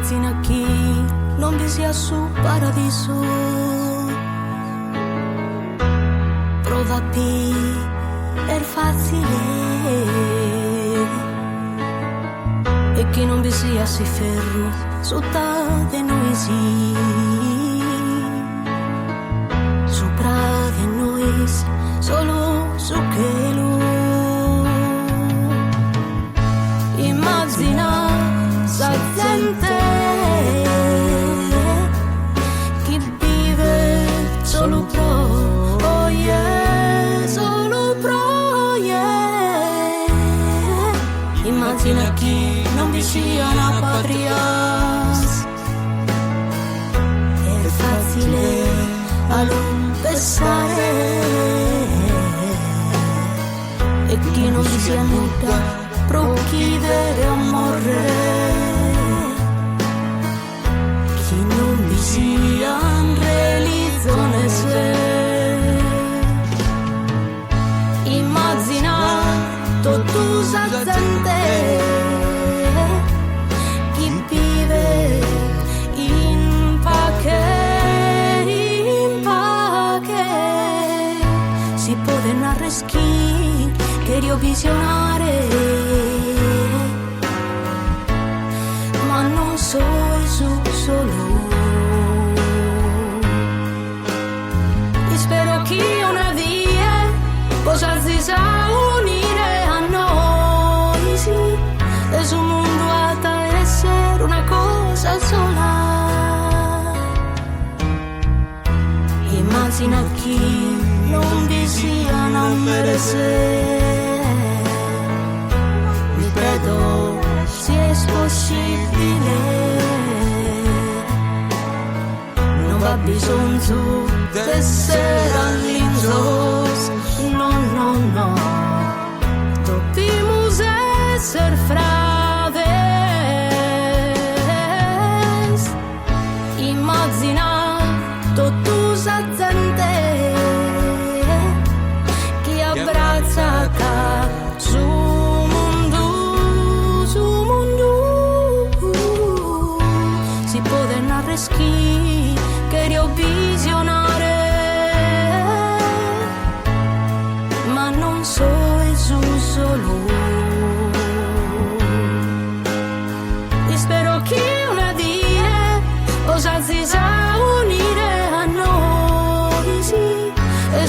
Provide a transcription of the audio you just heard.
immagina chi non vi sia su paradiso, prova per facile, e che non vi sia si ferro sotto di noi sì, sopra di noi solo su che lui. Immagina sa gente che vive solo pro, oh yeah, solo pro, yeah. Immagina chi non vi sia una patria, è facile a non pensare, e chi non vi sia nuda pro chiedere amore, chi non vi sia in religione se. Immagina tutta la gente che vive in pace, si può narrare chi che io visionare, ma non so solo. E spero che una via possa si unire a noi, sì, e sul mondo a essere una cosa sola. Immagina chi non vi sia a merecer, mi credo si è possibile, non va bisogno di essere all'insos, no, no, no, dobbiamo essere fratelli. Immagina tutta la gente che abbraccia su mondo, si può narrare chi che io visionare, ma non so solo. E spero che una dia possa si unire a noi, sì, e